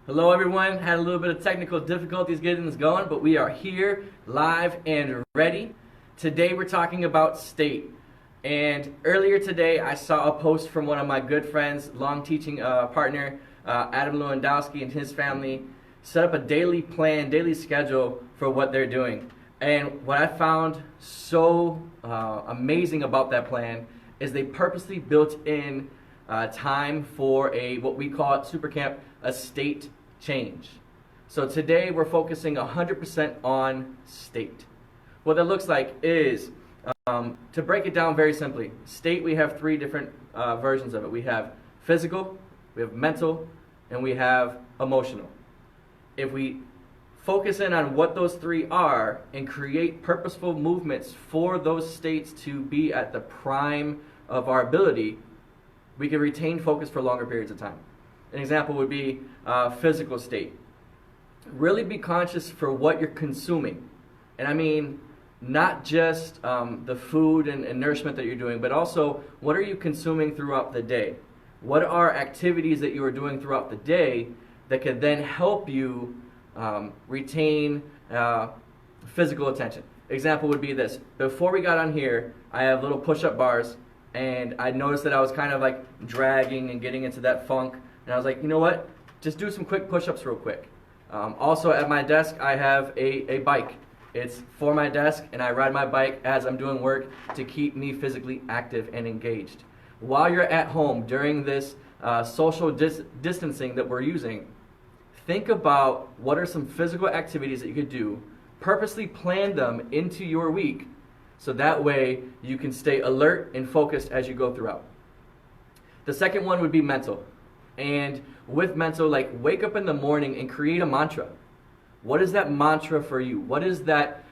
Hello everyone, had a little bit of technical difficulties getting this going, but we are here, live and ready. Today we're talking about state. And earlier today I saw a post from one of my good friends, long teaching partner, Adam Lewandowski, and his family set up a daily plan, daily schedule for what they're doing. And what I found so amazing about that plan is they purposely built in time for what we call at SuperCamp a state change. So today we're focusing 100% on state. What that looks like is, to break it down very simply, state, we have three different versions of it. We have physical, we have mental, and we have emotional. If we focus in on what those three are and create purposeful movements for those states to be at the prime of our ability, we can retain focus for longer periods of time. An example would be physical state. Really be conscious for what you're consuming. And I mean, not just the food and nourishment that you're doing, but also what are you consuming throughout the day? What are activities that you are doing throughout the day that can then help you retain physical attention? Example would be this. Before we got on here, I have little push-up bars, and I noticed that I was kind of like dragging and getting into that funk. And I was like, you know what? Just do some quick push-ups real quick. Also at my desk, I have a bike. It's for my desk, and I ride my bike as I'm doing work to keep me physically active and engaged. While you're at home during this social distancing that we're using, think about what are some physical activities that you could do. Purposely plan them into your week so that way you can stay alert and focused as you go throughout. The second one would be mental. And with mental, like, wake up in the morning and create a mantra. What is that mantra for you? What is that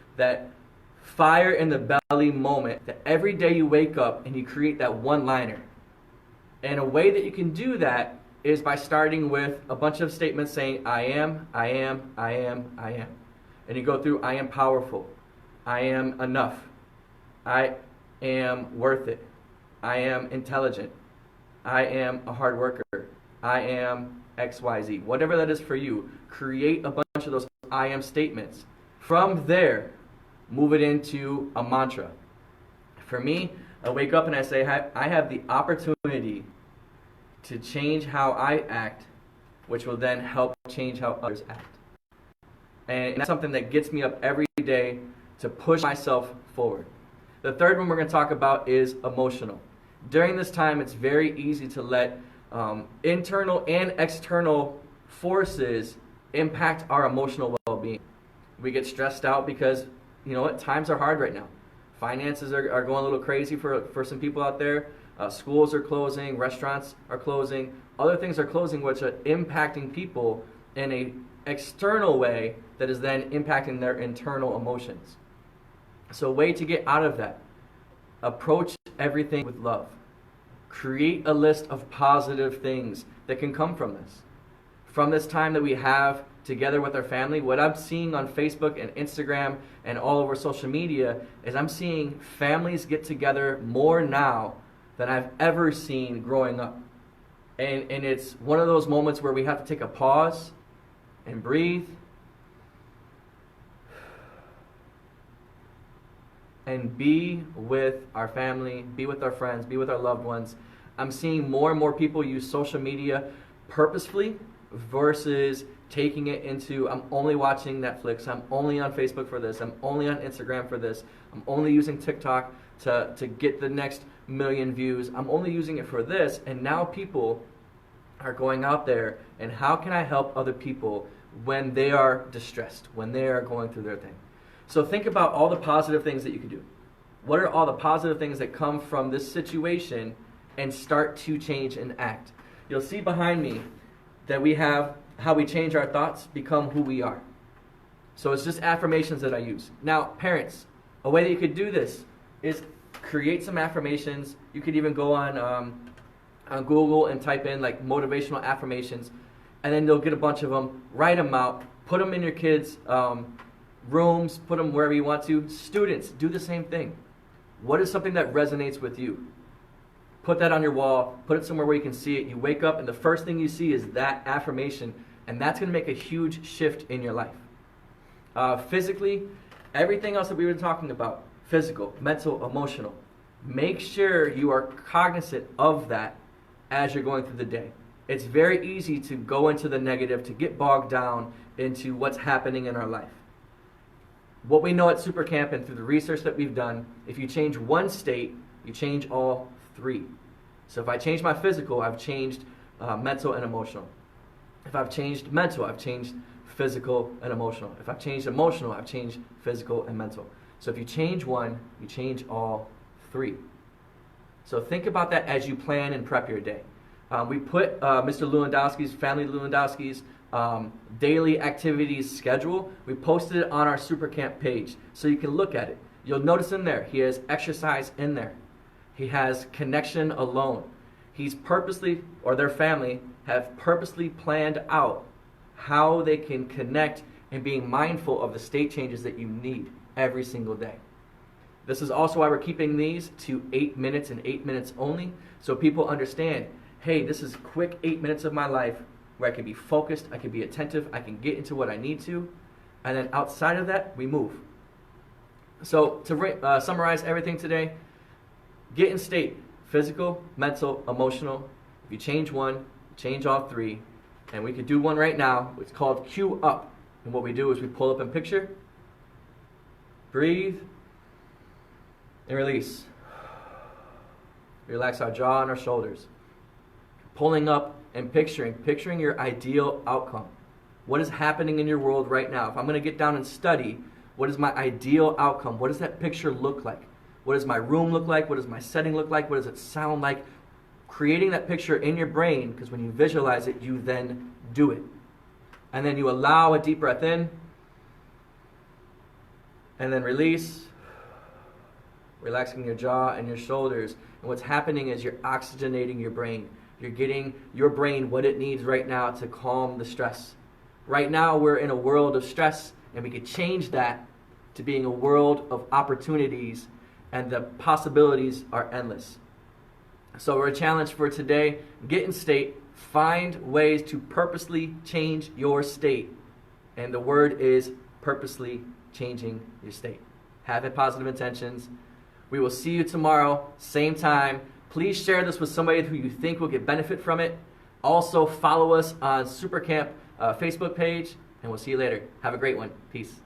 fire in the belly moment that every day you wake up and you create that one-liner? And a way that you can do that is by starting with a bunch of statements saying, I am, I am, I am, I am. And you go through, I am powerful. I am enough. I am worth it. I am intelligent. I am a hard worker. I am XYZ. Whatever that is for you, create a bunch of those I am statements. From there, move it into a mantra. For me, I wake up and I say, I have the opportunity to change how I act, which will then help change how others act. And that's something that gets me up every day to push myself forward. The third one we're going to talk about is emotional. During this time, it's very easy to let internal and external forces impact our emotional well-being. We get stressed out because, you know what, times are hard right now. Finances are going a little crazy for some people out there. Schools are closing, restaurants are closing, other things are closing, which are impacting people in an external way that is then impacting their internal emotions. So a way to get out of that, approach everything with love. Create a list of positive things that can come from this. From this time that we have together with our family, what I'm seeing on Facebook and Instagram and all over social media is I'm seeing families get together more now than I've ever seen growing up. And it's one of those moments where we have to take a pause and breathe and be with our family, be with our friends, be with our loved ones. I'm seeing more and more people use social media purposefully versus taking it into, I'm only watching Netflix, I'm only on Facebook for this, I'm only on Instagram for this, I'm only using TikTok to get the next million views, I'm only using it for this. And now people are going out there and how can I help other people when they are distressed, when they are going through their thing. So think about all the positive things that you can do. What are all the positive things that come from this situation and start to change and act? You'll see behind me that we have how we change our thoughts become who we are. So it's just affirmations that I use. Now, parents, a way that you could do this is create some affirmations. You could even go on Google and type in like motivational affirmations, and then they'll get a bunch of them, write them out, put them in your kids' rooms, put them wherever you want to. Students, do the same thing. What is something that resonates with you? Put that on your wall, put it somewhere where you can see it. You wake up and the first thing you see is that affirmation, And that's going to make a huge shift in your life. Physically, everything else that we were talking about, physical, mental, emotional, make sure you are cognizant of that as you're going through the day. It's very easy to go into the negative, to get bogged down into what's happening in our life. What we know at SuperCamp and through the research that we've done, if you change one state, you change all three. So if I change my physical, I've changed mental and emotional. If I've changed mental, I've changed physical and emotional. If I've changed emotional, I've changed physical and mental. So if you change one, you change all three. So think about that as you plan and prep your day. We put Mr. Lewandowski's, Family Lewandowski's daily activities schedule. We posted it on our SuperCamp page so you can look at it. You'll notice in there, he has exercise in there. He has connection alone. He's purposely, or their family, have purposely planned out how they can connect and being mindful of the state changes that you need every single day. This is also why we're keeping these to 8 minutes and 8 minutes only, so people understand, hey, this is quick 8 minutes of my life where I can be focused, I can be attentive, I can get into what I need to, and then outside of that, we move. So to summarize everything today, get in state, physical, mental, emotional. If you change one, change all three. And we could do one right now. It's called Cue Up. And what we do is we pull up and picture, breathe, and release. Relax our jaw and our shoulders. Pulling up and picturing your ideal outcome. What is happening in your world right now? If I'm going to get down and study, what is my ideal outcome? What does that picture look like? What does my room look like? What does my setting look like? What does it sound like? Creating that picture in your brain, because when you visualize it, you then do it. And then you allow a deep breath in, and then release, relaxing your jaw and your shoulders. And what's happening is you're oxygenating your brain. You're getting your brain what it needs right now to calm the stress. Right now, we're in a world of stress, and we could change that to being a world of opportunities, and the possibilities are endless. So we're challenged for today, get in state, find ways to purposely change your state. And the word is purposely changing your state. Have positive intentions. We will see you tomorrow, same time. Please share this with somebody who you think will get benefit from it. Also follow us on SuperCamp Facebook page, and we'll see you later. Have a great one. Peace.